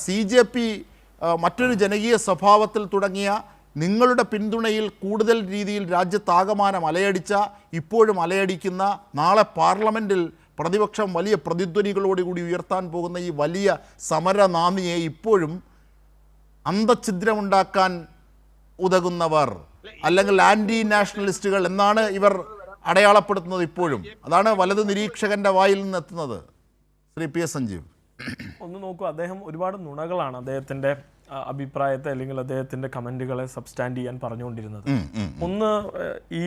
CJP മറ്റൊരു ജനകീയ സ്വഭാവത്തിൽ തുടങ്ങിയ നിങ്ങളുടെ പിന്തുണയിൽ കൂടുതൽ രീതിയിൽ രാജ്യത്താകമാനം അലയടിച്ച, ഇപ്പോഴും അലയടിക്കുന്ന, നാളെ പാർലമെൻറ്റിൽ പ്രതിപക്ഷം വലിയ പ്രതിധ്വനികളോടുകൂടി ഉയർത്താൻ പോകുന്ന ഈ വലിയ സമരനാന്ദിയെ ഇപ്പോഴും അന്തഛിദ്രമുണ്ടാക്കാൻ ഉതകുന്നവർ അല്ലെങ്കിൽ ആൻറ്റി നാഷണലിസ്റ്റുകൾ എന്നാണ് ഇവർ അടയാളപ്പെടുത്തുന്നത്. ഇപ്പോഴും അതാണ് വലത് നിരീക്ഷകൻ്റെ വായിൽ നിന്ന് എത്തുന്നത്. ശ്രീ PS സഞ്ജീവ്, ഒന്ന് നോക്കൂ, അദ്ദേഹം ഒരുപാട് നുണകളാണ് അദ്ദേഹത്തിൻ്റെ അഭിപ്രായത്തെ അല്ലെങ്കിൽ അദ്ദേഹത്തിൻ്റെ കമൻറ്റുകളെ സബ്സ്റ്റാൻഡ് ചെയ്യാൻ പറഞ്ഞുകൊണ്ടിരുന്നത്. ഒന്ന്, ഈ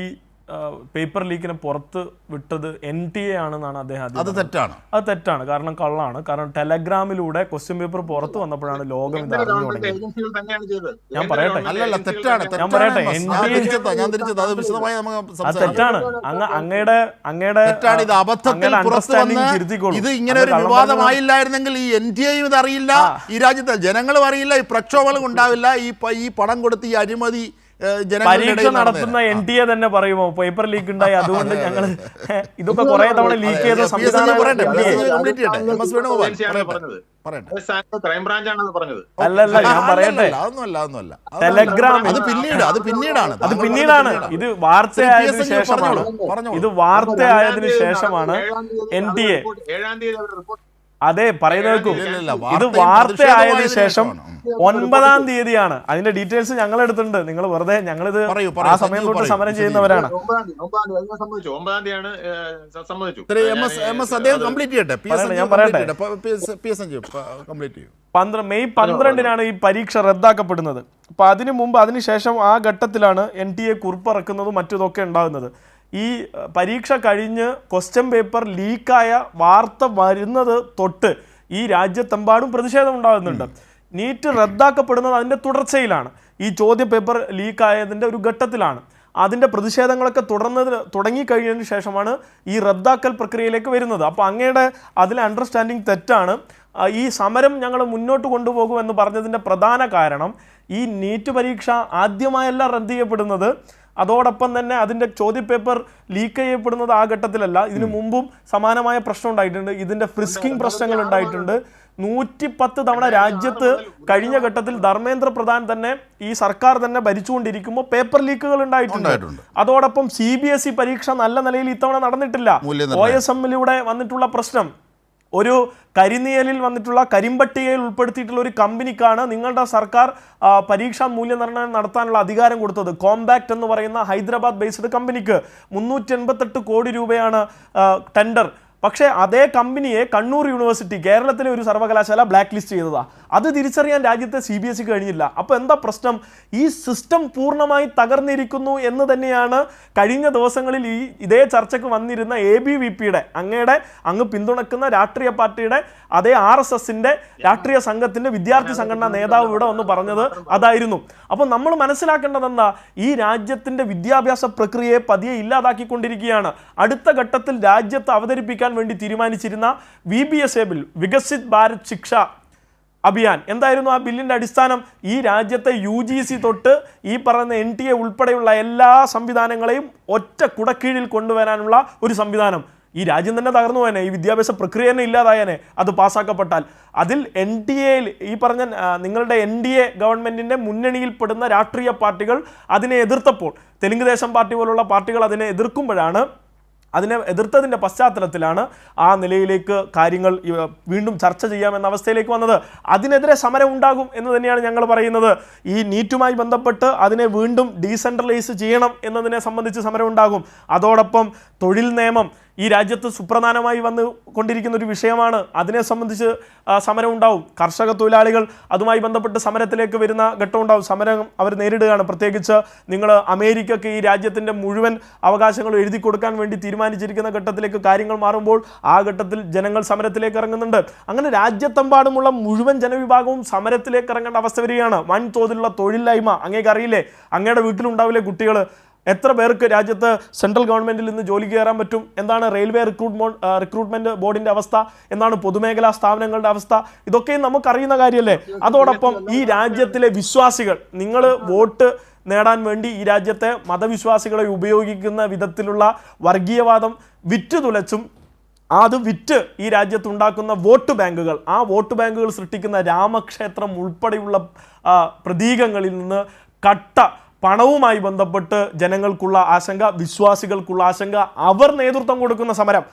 പേപ്പർ ലീക്കിനെ പുറത്ത് വിട്ടത് NTA ആണെന്നാണ് അദ്ദേഹം. അത് തെറ്റാണ്, കാരണം കള്ളാണ്. കാരണം ടെലഗ്രാമിലൂടെ ക്വസ്റ്റ്യൻ പേപ്പർ പുറത്ത് വന്നപ്പോഴാണ് ലോകം ഇത് അറിഞ്ഞു തുടങ്ങിയത്. ഞാൻ പറയട്ടെ, തെറ്റാണ്. അങ്ങയുടെ ഇത് ഇങ്ങനെ ഒരു വിവാദമായില്ലായിരുന്നെങ്കിൽ ഈ NTA ഇത് അറിയില്ല, ഈ രാജ്യത്തെ ജനങ്ങളും അറിയില്ല, ഈ പ്രക്ഷോഭങ്ങളും ഉണ്ടാവില്ല. ഈ പണം കൊടുത്ത് ഈ അഴിമതി പരീക്ഷ നടത്തുന്ന NTA തന്നെ പറയുമോ പേപ്പർ ലീക്ക് ഉണ്ടായി, അതുകൊണ്ട് ഞങ്ങൾ ഇതൊക്കെ കുറെ തവണ ലീക്ക് ചെയ്ത അല്ലല്ല, ഞാൻ പറയട്ടെ, ടെലഗ്രാം അത് പിന്നീടാണ്. ഇത് വാർത്തയായതിനു ശേഷമാണ് NTA. അതെ, പറയുന്നേക്കും, ഇത് വാർത്തയായതിനു ശേഷം 9-ാം തീയതിയാണ്. അതിന്റെ ഡീറ്റെയിൽസ് ഞങ്ങൾ എടുത്തിട്ടുണ്ട്. നിങ്ങൾ വെറുതെ, ഞങ്ങളിത് ആ സമയം തൊട്ട് സമരം ചെയ്യുന്നവരാണ്. ഞാൻ പറയട്ടെ, മെയ് 12-നാണ് ഈ പരീക്ഷ റദ്ദാക്കപ്പെടുന്നത്. അപ്പൊ അതിനുശേഷം ആ ഘട്ടത്തിലാണ് NTA കുറിപ്പിറക്കുന്നതും മറ്റതൊക്കെ ഉണ്ടാകുന്നത്. ഈ പരീക്ഷ കഴിഞ്ഞ് ക്വസ്റ്റ്യൻ പേപ്പർ ലീക്കായ വാർത്ത വരുന്നത് തൊട്ട് ഈ രാജ്യത്തെമ്പാടും പ്രതിഷേധം ഉണ്ടാകുന്നുണ്ട്. നീറ്റ് റദ്ദാക്കപ്പെടുന്നത് അതിൻ്റെ തുടർച്ചയിലാണ്. ഈ ചോദ്യ പേപ്പർ ലീക്കായതിൻ്റെ ഒരു ഘട്ടത്തിലാണ്. അതിൻ്റെ പ്രതിഷേധങ്ങളൊക്കെ തുടങ്ങിക്കഴിഞ്ഞതിന് ശേഷമാണ് ഈ റദ്ദാക്കൽ പ്രക്രിയയിലേക്ക് വരുന്നത്. അപ്പോൾ അങ്ങയുടെ അതിലെ അണ്ടർസ്റ്റാൻഡിങ് തെറ്റാണ്. ഈ സമരം ഞങ്ങൾ മുന്നോട്ട് കൊണ്ടുപോകുമെന്ന് പറഞ്ഞതിൻ്റെ പ്രധാന കാരണം ഈ നീറ്റ് പരീക്ഷ ആദ്യമായല്ല റദ്ദ് ചെയ്യപ്പെടുന്നത്, അതോടൊപ്പം തന്നെ അതിൻ്റെ ചോദ്യപേപ്പർ ലീക്ക് ചെയ്യപ്പെടുന്നത് ആ ഘട്ടത്തിലല്ല. ഇതിനു മുമ്പും സമാനമായ പ്രശ്നം ഉണ്ടായിട്ടുണ്ട്. ഇതിൻ്റെ ഫ്രിസ്കിംഗ് പ്രശ്നങ്ങൾ ഉണ്ടായിട്ടുണ്ട്. 110 തവണ രാജ്യത്ത് കഴിഞ്ഞ ഘട്ടത്തിൽ ധർമ്മേന്ദ്ര പ്രധാൻ തന്നെ ഈ സർക്കാർ തന്നെ ഭരിച്ചുകൊണ്ടിരിക്കുമ്പോൾ പേപ്പർ ലീക്കുകൾ ഉണ്ടായിട്ടുണ്ട്. അതോടൊപ്പം CBSE പരീക്ഷ നല്ല നിലയിൽ ഇത്തവണ നടന്നിട്ടില്ല. OSM-ലൂടെ വന്നിട്ടുള്ള പ്രശ്നം, ഒരു കരിനിയലിൽ വന്നിട്ടുള്ള കരിമ്പട്ടികയിൽ ഉൾപ്പെടുത്തിയിട്ടുള്ള ഒരു കമ്പനിക്കാണ് നിങ്ങളുടെ സർക്കാർ പരീക്ഷാ മൂല്യനിർണ്ണയം നടത്താനുള്ള അധികാരം കൊടുത്തത്. കോമ്പാക്ട് എന്ന് പറയുന്ന ഹൈദരാബാദ് ബേസ്ഡ് കമ്പനിക്ക് 388 കോടി രൂപയാണ് ടെൻഡർ. പക്ഷേ അതേ കമ്പനിയെ കണ്ണൂർ യൂണിവേഴ്സിറ്റി, കേരളത്തിലെ ഒരു സർവകലാശാല ബ്ലാക്ക് ലിസ്റ്റ് ചെയ്തതാണ്. അത് തിരിച്ചറിയാൻ രാജ്യത്തെ CBSE കഴിഞ്ഞില്ല. അപ്പോൾ എന്താ പ്രശ്നം? ഈ സിസ്റ്റം പൂർണ്ണമായി തകർന്നിരിക്കുന്നു എന്ന് തന്നെയാണ് കഴിഞ്ഞ ദിവസങ്ങളിൽ ഇതേ ചർച്ചയ്ക്ക് വന്നിരുന്ന ABVPയുടെ അങ്ങ് പിന്തുണക്കുന്ന രാഷ്ട്രീയ പാർട്ടിയുടെ അതേ RSSന്റെ രാഷ്ട്രീയ സംഘത്തിൻ്റെ വിദ്യാർത്ഥി സംഘടനാ നേതാവ് ഇവിടെ വന്ന് പറഞ്ഞത് അതായിരുന്നു. അപ്പോൾ നമ്മൾ മനസ്സിലാക്കേണ്ടത് എന്താ? ഈ രാജ്യത്തിൻ്റെ വിദ്യാഭ്യാസ പ്രക്രിയയെ പതിയെ ഇല്ലാതാക്കിക്കൊണ്ടിരിക്കുകയാണ്. അടുത്ത ഘട്ടത്തിൽ രാജ്യത്ത് അവതരിപ്പിക്കാൻ വേണ്ടി തീരുമാനിച്ചിരുന്ന VBSA ബിൽ, വികസിത് ഭാരത് ശിക്ഷ അഭിയാൻ, എന്തായിരുന്നു ആ ബില്ലിൻ്റെ അടിസ്ഥാനം? ഈ രാജ്യത്തെ UGC തൊട്ട് ഈ പറയുന്ന NTA ഉൾപ്പെടെയുള്ള എല്ലാ സംവിധാനങ്ങളെയും ഒറ്റ കുടക്കീഴിൽ കൊണ്ടുവരാനുള്ള ഒരു സംവിധാനം. ഈ രാജ്യം തന്നെ തകർന്നു പോയനെ, ഈ വിദ്യാഭ്യാസ പ്രക്രിയ തന്നെ ഇല്ലാതായനെ അത് പാസ്സാക്കപ്പെട്ടാൽ. അതിൽ NTA ഈ പറഞ്ഞ നിങ്ങളുടെ NDA ഗവൺമെൻറ്റിൻ്റെ മുന്നണിയിൽപ്പെടുന്ന രാഷ്ട്രീയ പാർട്ടികൾ അതിനെ എതിർത്തപ്പോൾ, തെലുങ്ക് ദേശം പാർട്ടി പോലുള്ള പാർട്ടികൾ അതിനെ അതിനെ എതിർത്തതിൻ്റെ പശ്ചാത്തലത്തിലാണ് ആ നിലയിലേക്ക് കാര്യങ്ങൾ വീണ്ടും ചർച്ച ചെയ്യാമെന്ന അവസ്ഥയിലേക്ക് വന്നത്. അതിനെതിരെ സമരം ഉണ്ടാകും എന്ന് തന്നെയാണ് ഞങ്ങൾ പറയുന്നത്. ഈ നീറ്റുമായി ബന്ധപ്പെട്ട് അതിനെ വീണ്ടും ഡീസെൻട്രലൈസ് ചെയ്യണം എന്നതിനെ സംബന്ധിച്ച് സമരം ഉണ്ടാകും. അതോടൊപ്പം തൊഴിൽ നിയമം ഈ രാജ്യത്ത് സുപ്രധാനമായി വന്നു കൊണ്ടിരിക്കുന്ന ഒരു വിഷയമാണ്. അതിനെ സംബന്ധിച്ച് സമരം ഉണ്ടാവും. കർഷക തൊഴിലാളികൾ അതുമായി ബന്ധപ്പെട്ട് സമരത്തിലേക്ക് വരുന്ന ഘട്ടം ഉണ്ടാവും. സമരം അവർ നേരിടുകയാണ്. പ്രത്യേകിച്ച് നിങ്ങൾ അമേരിക്കയ്ക്ക് ഈ രാജ്യത്തിൻ്റെ മുഴുവൻ അവകാശങ്ങളും എഴുതി കൊടുക്കാൻ വേണ്ടി തീരുമാനിച്ചിരിക്കുന്ന ഘട്ടത്തിലേക്ക് കാര്യങ്ങൾ മാറുമ്പോൾ ആ ഘട്ടത്തിൽ ജനങ്ങൾ സമരത്തിലേക്ക് ഇറങ്ങുന്നുണ്ട്. അങ്ങനെ രാജ്യത്തെമ്പാടുമുള്ള മുഴുവൻ ജനവിഭാഗവും സമരത്തിലേക്ക് ഇറങ്ങേണ്ട അവസ്ഥ വരികയാണ്. വൻതോതിലുള്ള തൊഴിലില്ലായ്മ അങ്ങേക്ക് അറിയില്ലേ? അങ്ങയുടെ വീട്ടിലുണ്ടാവില്ലേ കുട്ടികൾ? എത്ര പേർക്ക് രാജ്യത്ത് സെൻട്രൽ ഗവൺമെൻറ്റിൽ നിന്ന് ജോലി കയറാൻ പറ്റും? എന്താണ് റെയിൽവേ റിക്രൂട്ട്മെൻറ്റ് ബോർഡിൻ്റെ അവസ്ഥ? എന്താണ് പൊതുമേഖലാ സ്ഥാപനങ്ങളുടെ അവസ്ഥ? ഇതൊക്കെയും നമുക്കറിയുന്ന കാര്യമല്ലേ? അതോടൊപ്പം ഈ രാജ്യത്തിലെ വിശ്വാസികൾ, നിങ്ങൾ വോട്ട് നേടാൻ വേണ്ടി ഈ രാജ്യത്തെ മതവിശ്വാസികളെ ഉപയോഗിക്കുന്ന വിധത്തിലുള്ള വർഗീയവാദം വിറ്റുതുലച്ചും അത് വിറ്റ് ഈ രാജ്യത്തുണ്ടാക്കുന്ന വോട്ട് ബാങ്കുകൾ, ആ വോട്ട് ബാങ്കുകൾ സൃഷ്ടിക്കുന്ന രാമക്ഷേത്രം ഉൾപ്പെടെയുള്ള പ്രതീകങ്ങളിൽ നിന്ന് കട്ട പണവുമായി ബന്ധപ്പെട്ട് ജനങ്ങൾക്കുള്ള ആശങ്ക, വിശ്വാസികൾക്കുള്ള ആശങ്ക, അവർ നേതൃത്വം കൊടുക്കുന്ന സമരം.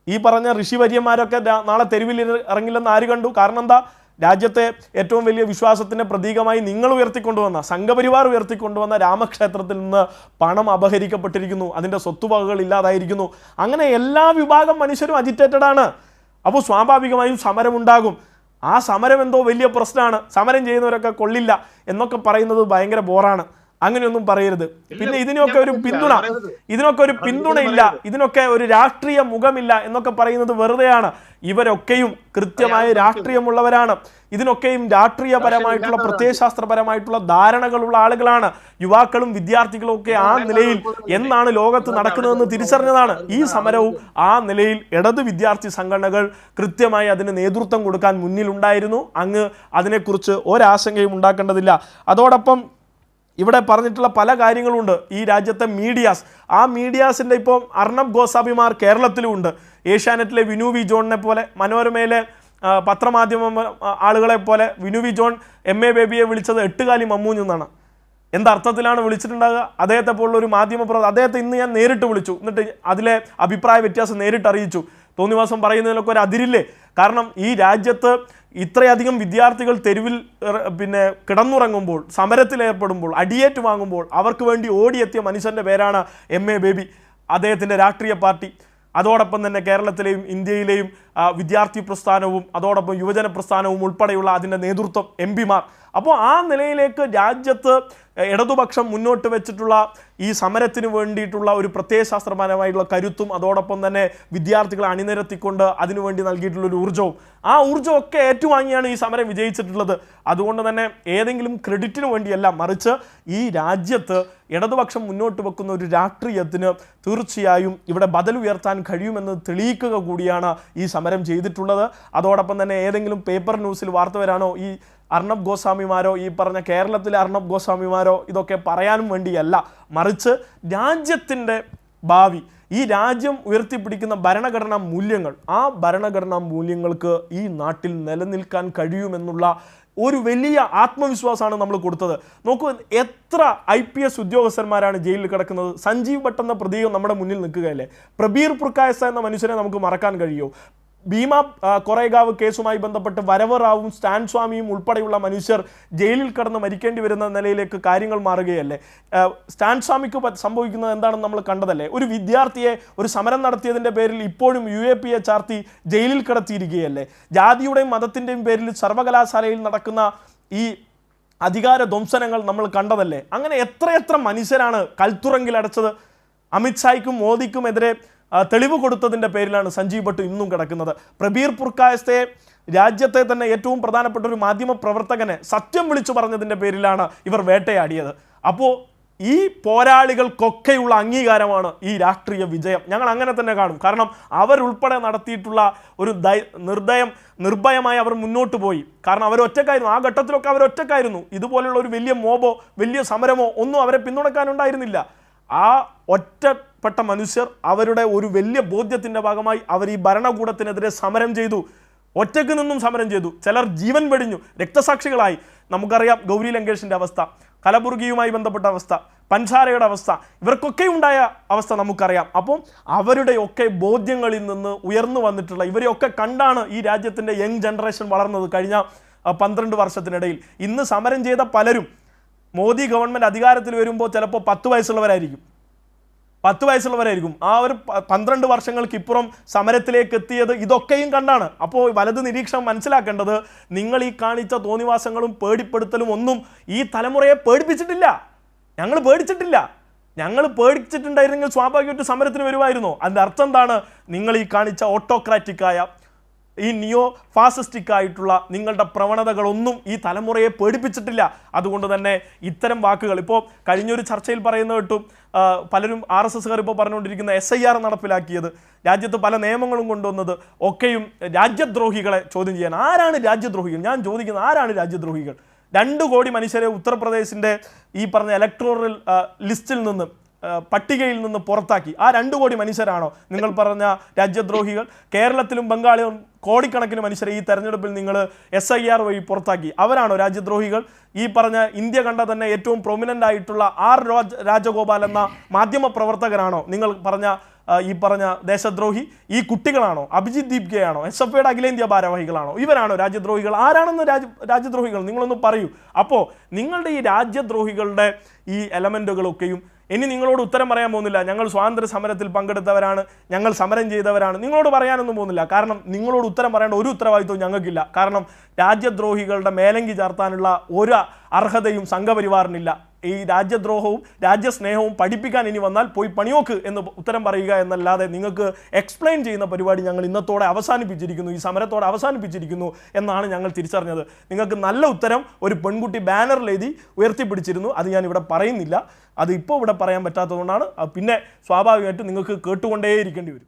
ഈ പറഞ്ഞ ഋഷിവര്യന്മാരൊക്കെ നാളെ തെരുവിൽ ഇറങ്ങില്ലെന്ന് ആര് കണ്ടു? കാരണം എന്താ? രാജ്യത്തെ ഏറ്റവും വലിയ വിശ്വാസത്തിൻ്റെ പ്രതീകമായി നിങ്ങൾ ഉയർത്തിക്കൊണ്ടുവന്ന, സംഘപരിവാർ ഉയർത്തിക്കൊണ്ടുവന്ന രാമക്ഷേത്രത്തിൽ നിന്ന് പണം അപഹരിക്കപ്പെട്ടിരിക്കുന്നു, അതിൻ്റെ സ്വത്തുവകകൾ ഇല്ലാതായിരിക്കുന്നു. അങ്ങനെ എല്ലാ വിഭാഗം മനുഷ്യരും അജിറ്റേറ്റഡ് ആണ്. അപ്പോൾ സ്വാഭാവികമായും സമരമുണ്ടാകും. ആ സമരം എന്തോ വലിയ പ്രശ്നമാണ്, സമരം ചെയ്യുന്നവരൊക്കെ കൊള്ളില്ല എന്നൊക്കെ പറയുന്നത് ഭയങ്കര ബോറാണ്. അങ്ങനെയൊന്നും പറയരുത്. പിന്നെ ഇതിനൊക്കെ ഒരു പിന്തുണയില്ല, ഇതിനൊക്കെ ഒരു രാഷ്ട്രീയ മുഖമില്ല എന്നൊക്കെ പറയുന്നത് വെറുതെയാണ്. ഇവരൊക്കെയും കൃത്യമായ രാഷ്ട്രീയമുള്ളവരാണ്. ഇതിനൊക്കെയും രാഷ്ട്രീയപരമായിട്ടുള്ള പ്രത്യയശാസ്ത്രപരമായിട്ടുള്ള ധാരണകളുള്ള ആളുകളാണ്. യുവാക്കളും വിദ്യാർത്ഥികളും ഒക്കെ ആ നിലയിൽ എന്നാണ് ലോകത്ത് നടക്കുന്നതെന്ന് തിരിച്ചറിഞ്ഞതാണ്. ഈ സമരവും ആ നിലയിൽ ഇടത് വിദ്യാർത്ഥി സംഘടനകൾ കൃത്യമായി അതിന് നേതൃത്വം കൊടുക്കാൻ മുന്നിലുണ്ടായിരുന്നു. അങ്ങ് അതിനെക്കുറിച്ച് ഒരാശങ്കയും ഉണ്ടാക്കേണ്ടതില്ല. അതോടൊപ്പം ഇവിടെ പറഞ്ഞിട്ടുള്ള പല കാര്യങ്ങളുണ്ട്. ഈ രാജ്യത്തെ മീഡിയാസ്, ആ മീഡിയാസിൻ്റെ ഇപ്പോൾ അർണബ് ഗോസ്വാമിമാർ കേരളത്തിലുമുണ്ട്. ഏഷ്യാനെറ്റിലെ വിനു വി ജോണിനെ പോലെ, മനോരമയിലെ പത്രമാധ്യമ ആളുകളെ പോലെ വിനു വി ജോൺ MA ബേബിയെ വിളിച്ചത് എട്ടുകാലി മമ്മൂഞ്ഞ് എന്നാണ്. എന്തർത്ഥത്തിലാണ് വിളിച്ചിട്ടുണ്ടാകുക? അദ്ദേഹത്തെ പോലുള്ള ഒരു അദ്ദേഹത്തെ ഇന്ന് ഞാൻ നേരിട്ട് വിളിച്ചു, എന്നിട്ട് അതിലെ അഭിപ്രായ വ്യത്യാസം നേരിട്ട് അറിയിച്ചു. തോന്നിവാസം പറയുന്നതിലൊക്കെ ഒരു അതിരില്ലേ? കാരണം ഈ രാജ്യത്ത് ഇത്രയധികം വിദ്യാർത്ഥികൾ തെരുവിൽ കിടന്നുറങ്ങുമ്പോൾ, സമരത്തിലേർപ്പെടുമ്പോൾ, അടിയേറ്റ് വാങ്ങുമ്പോൾ അവർക്ക് വേണ്ടി ഓടിയെത്തിയ മനുഷ്യൻ്റെ പേരാണ് MA ബേബി, അദ്ദേഹത്തിൻ്റെ രാഷ്ട്രീയ പാർട്ടി. അതോടൊപ്പം തന്നെ കേരളത്തിലെയും ഇന്ത്യയിലെയും വിദ്യാർത്ഥി പ്രസ്ഥാനവും അതോടൊപ്പം യുവജന പ്രസ്ഥാനവും ഉൾപ്പെടെയുള്ള അതിൻ്റെ നേതൃത്വം, MP-മാർ. അപ്പോൾ ആ നിലയിലേക്ക് രാജ്യത്ത് ഇടതുപക്ഷം മുന്നോട്ട് വെച്ചിട്ടുള്ള ഈ സമരത്തിന് വേണ്ടിയിട്ടുള്ള ഒരു പ്രത്യയശാസ്ത്രപരമായിട്ടുള്ള കരുത്തും അതോടൊപ്പം തന്നെ വിദ്യാർത്ഥികളെ അണിനിരത്തിക്കൊണ്ട് അതിനുവേണ്ടി നൽകിയിട്ടുള്ളൊരു ഊർജ്ജവും, ആ ഊർജ്ജമൊക്കെ ഏറ്റുവാങ്ങിയാണ് ഈ സമരം വിജയിച്ചിട്ടുള്ളത്. അതുകൊണ്ട് തന്നെ ഏതെങ്കിലും ക്രെഡിറ്റിന് വേണ്ടിയല്ല, മറിച്ച് ഈ രാജ്യത്ത് ഇടതുപക്ഷം മുന്നോട്ട് വെക്കുന്ന ഒരു രാഷ്ട്രീയത്തിന് തീർച്ചയായും ഇവിടെ ബദൽ ഉയർത്താൻ കഴിയുമെന്ന് തെളിയിക്കുക കൂടിയാണ് ഈ സമരം ചെയ്തിട്ടുള്ളത്. അതോടൊപ്പം തന്നെ ഏതെങ്കിലും പേപ്പർ ന്യൂസിൽ വാർത്ത വരാനോ ഈ അർണബ് ഗോസ്വാമിമാരോ ഈ പറഞ്ഞ കേരളത്തിലെ അർണബ് ഗോസ്വാമിമാരോ ഇതൊക്കെ പറയാനും വേണ്ടിയല്ല, മറിച്ച് രാജ്യത്തിൻ്റെ ഭാവി, ഈ രാജ്യം ഉയർത്തിപ്പിടിക്കുന്ന ഭരണഘടനാ മൂല്യങ്ങൾ, ആ ഭരണഘടനാ മൂല്യങ്ങൾക്ക് ഈ നാട്ടിൽ നിലനിൽക്കാൻ കഴിയുമെന്നുള്ള ഒരു വലിയ ആത്മവിശ്വാസമാണ് നമ്മൾ കൊടുത്തത്. നോക്കൂ, എത്ര IPS ഉദ്യോഗസ്ഥന്മാരാണ് ജയിലിൽ കിടക്കുന്നത്. സഞ്ജീവ് ഭട്ട് എന്ന പ്രതീകം നമ്മുടെ മുന്നിൽ നിൽക്കുകയല്ലേ. പ്രബീർ പുർക്കായസ എന്ന മനുഷ്യനെ നമുക്ക് മറക്കാൻ കഴിയുമോ? ഭീമ കൊറേഗാവ് കേസുമായി ബന്ധപ്പെട്ട് വരവ് റാവുവും സ്റ്റാൻ സ്വാമിയും ഉൾപ്പെടെയുള്ള മനുഷ്യർ ജയിലിൽ കടന്ന് മരിക്കേണ്ടി വരുന്ന നിലയിലേക്ക് കാര്യങ്ങൾ മാറുകയല്ലേ. സ്റ്റാൻ സ്വാമിക്ക് സംഭവിക്കുന്നത് എന്താണെന്ന് നമ്മൾ കണ്ടതല്ലേ. ഒരു വിദ്യാർത്ഥിയെ ഒരു സമരം നടത്തിയതിൻ്റെ പേരിൽ ഇപ്പോഴും UAPA ചാർത്തി ജയിലിൽ കിടത്തിയിരിക്കുകയല്ലേ. ജാതിയുടെയും മതത്തിൻ്റെയും പേരിൽ സർവകലാശാലയിൽ നടക്കുന്ന ഈ അധികാര ധ്വംസനങ്ങൾ നമ്മൾ കണ്ടതല്ലേ. അങ്ങനെ എത്രയെത്ര മനുഷ്യരാണ് കൽത്തുറങ്കിലടച്ചത്. അമിത്ഷായ്ക്കും മോദിക്കുമെതിരെ തെളിവ് കൊടുത്തതിൻ്റെ പേരിലാണ് സഞ്ജീവ് ഭട്ട് ഇന്നും കിടക്കുന്നത്. പ്രബീർ പുർക്കായസ്തയെ, രാജ്യത്തെ തന്നെ ഏറ്റവും പ്രധാനപ്പെട്ട ഒരു മാധ്യമ പ്രവർത്തകനെ സത്യം വിളിച്ചു പറഞ്ഞതിൻ്റെ പേരിലാണ് ഇവർ വേട്ടയാടിയത്. അപ്പോൾ ഈ പോരാളികൾക്കൊക്കെയുള്ള അംഗീകാരമാണ് ഈ രാഷ്ട്രീയ വിജയം. ഞങ്ങൾ അങ്ങനെ തന്നെ കാണും. കാരണം അവരുൾപ്പെടെ നടത്തിയിട്ടുള്ള ഒരു നിർഭയമായി അവർ മുന്നോട്ട് പോയി. കാരണം അവരൊറ്റക്കായിരുന്നു, ആ ഘട്ടത്തിലൊക്കെ അവരൊറ്റക്കായിരുന്നു. ഇതുപോലെയുള്ള ഒരു വലിയ മോബോ വലിയ സമരമോ ഒന്നും അവരെ പിന്തുണക്കാനുണ്ടായിരുന്നില്ല. ആ ഒറ്റപ്പെട്ട മനുഷ്യർ അവരുടെ ഒരു വലിയ ബോധ്യത്തിൻ്റെ ഭാഗമായി അവർ ഈ ഭരണകൂടത്തിനെതിരെ സമരം ചെയ്തു. ഒറ്റയ്ക്ക് നിന്നും സമരം ചെയ്തു. ചിലർ ജീവൻ വെടിഞ്ഞു, രക്തസാക്ഷികളായി. നമുക്കറിയാം ഗൗരി ലങ്കേഷിൻ്റെ അവസ്ഥ, കലബുർഗിയുമായി ബന്ധപ്പെട്ട അവസ്ഥ, പൻസാരയുടെ അവസ്ഥ, ഇവർക്കൊക്കെ ഉണ്ടായ അവസ്ഥ നമുക്കറിയാം. അപ്പം അവരുടെയൊക്കെ ബോധ്യങ്ങളിൽ നിന്ന് ഉയർന്നു വന്നിട്ടുള്ള ഇവരെയൊക്കെ കണ്ടാണ് ഈ രാജ്യത്തിൻ്റെ യങ് ജനറേഷൻ വളർന്നത് കഴിഞ്ഞ 12 വർഷത്തിനിടയിൽ. ഇന്ന് സമരം ചെയ്ത പലരും മോദി ഗവൺമെൻറ് അധികാരത്തിൽ വരുമ്പോൾ ചിലപ്പോൾ 10 വയസ്സുള്ളവരായിരിക്കും. ആ ഒരു 12 വർഷങ്ങൾക്കിപ്പുറം സമരത്തിലേക്ക് എത്തിയത് ഇതൊക്കെയും കണ്ടാണ്. അപ്പോൾ വലത് നിരീക്ഷണം മനസ്സിലാക്കേണ്ടത്, നിങ്ങൾ ഈ കാണിച്ച തോന്നിവാസങ്ങളും പേടിപ്പെടുത്തലും ഒന്നും ഈ തലമുറയെ പേടിപ്പിച്ചിട്ടില്ല. ഞങ്ങൾ പേടിച്ചിട്ടുണ്ടായിരുന്നെങ്കിൽ സ്വാഭാവികമായിട്ട് സമരത്തിന് വരുമായിരുന്നോ? അതിൻ്റെ അർത്ഥം എന്താണ്? നിങ്ങൾ ഈ കാണിച്ച ഓട്ടോക്രാറ്റിക്കായ ഈ നിയോ ഫാസിസ്റ്റിക് ആയിട്ടുള്ള നിങ്ങളുടെ പ്രവണതകളൊന്നും ഈ തലമുറയെ പേടിപ്പിച്ചിട്ടില്ല. അതുകൊണ്ട് തന്നെ ഇത്തരം വാക്കുകൾ ഇപ്പോൾ കഴിഞ്ഞൊരു ചർച്ചയിൽ പറയുന്നത് കേട്ടു, പലരും RSSകാർ ഇപ്പോൾ പറഞ്ഞുകൊണ്ടിരിക്കുന്ന SIR നടപ്പിലാക്കിയത്, രാജ്യത്ത് പല നിയമങ്ങളും കൊണ്ടുവന്നത് ഒക്കെയും രാജ്യദ്രോഹികളെ ചോദ്യം ചെയ്യാൻ. ആരാണ് രാജ്യദ്രോഹികൾ? ഞാൻ ചോദിക്കുന്നത്, ആരാണ് രാജ്യദ്രോഹികൾ? 2 കോടി മനുഷ്യരെ ഉത്തർപ്രദേശിൻ്റെ ഈ പറഞ്ഞ ഇലക്ടോറൽ ലിസ്റ്റിൽ നിന്ന് പട്ടികയിൽ നിന്ന് പുറത്താക്കി. ആ 2 കോടി മനുഷ്യരാണോ നിങ്ങൾ പറഞ്ഞ രാജ്യദ്രോഹികൾ? കേരളത്തിലും ബംഗാളിലും കോടിക്കണക്കിന് മനുഷ്യരെ ഈ തെരഞ്ഞെടുപ്പിൽ നിങ്ങൾ SIR വഴി പുറത്താക്കി. അവരാണോ രാജ്യദ്രോഹികൾ? ഈ പറഞ്ഞ ഇന്ത്യ കണ്ട തന്നെ ഏറ്റവും പ്രൊമിനൻ്റ് ആയിട്ടുള്ള രാജഗോപാൽ എന്ന മാധ്യമ പ്രവർത്തകരാണോ നിങ്ങൾ പറഞ്ഞ ഈ പറഞ്ഞ ദേശദ്രോഹി? ഈ കുട്ടികളാണോ? അഭിജിത് ദീപ്കയാണോ? SFIയുടെ അഖിലേന്ത്യാ ഭാരവാഹികളാണോ? ഇവരാണോ രാജ്യദ്രോഹികൾ? ആരാണെന്ന് രാജ്യദ്രോഹികൾ നിങ്ങളൊന്ന് പറയൂ. അപ്പോൾ നിങ്ങളുടെ ഈ രാജ്യദ്രോഹികളുടെ ഈ എലമെൻറ്റുകളൊക്കെയും ഇനി നിങ്ങളോട് ഉത്തരം പറയാൻ പോകുന്നില്ല. ഞങ്ങൾ സ്വാതന്ത്ര്യ സമരത്തിൽ പങ്കെടുത്തവരാണ്, ഞങ്ങൾ സമരം ചെയ്തവരാണ്, നിങ്ങളോട് പറയാനൊന്നും പോകുന്നില്ല. കാരണം നിങ്ങളോട് ഉത്തരം പറയേണ്ട ഒരു ഉത്തരവാദിത്വവും ഞങ്ങൾക്കില്ല. കാരണം രാജ്യദ്രോഹികളുടെ മേലങ്കി ചാർത്താനുള്ള ഒരു അർഹതയും സംഘപരിവാറിനില്ല. ഈ രാജ്യദ്രോഹവും രാജ്യസ്നേഹവും പഠിപ്പിക്കാൻ ഇനി വന്നാൽ പോയി പണിയോക്ക് എന്ന് ഉത്തരം പറയുക എന്നല്ലാതെ നിങ്ങൾക്ക് എക്സ്പ്ലെയിൻ ചെയ്യുന്ന പരിപാടി ഞങ്ങൾ ഇന്നത്തോടെ അവസാനിപ്പിച്ചിരിക്കുന്നു, ഈ സമരത്തോടെ അവസാനിപ്പിച്ചിരിക്കുന്നു എന്നാണ് ഞങ്ങൾ തിരിച്ചറിഞ്ഞത്. നിങ്ങൾക്ക് നല്ല ഉത്തരം ഒരു പെൺകുട്ടി ബാനറിൽ എഴുതി ഉയർത്തിപ്പിടിച്ചിരുന്നു. അത് ഞാൻ ഇവിടെ പറയുന്നില്ല. അത് ഇപ്പോൾ ഇവിടെ പറയാൻ പറ്റാത്തതുകൊണ്ടാണ്. പിന്നെ സ്വാഭാവികമായിട്ടും നിങ്ങൾക്ക് കേട്ടുകൊണ്ടേയിരിക്കേണ്ടി വരും.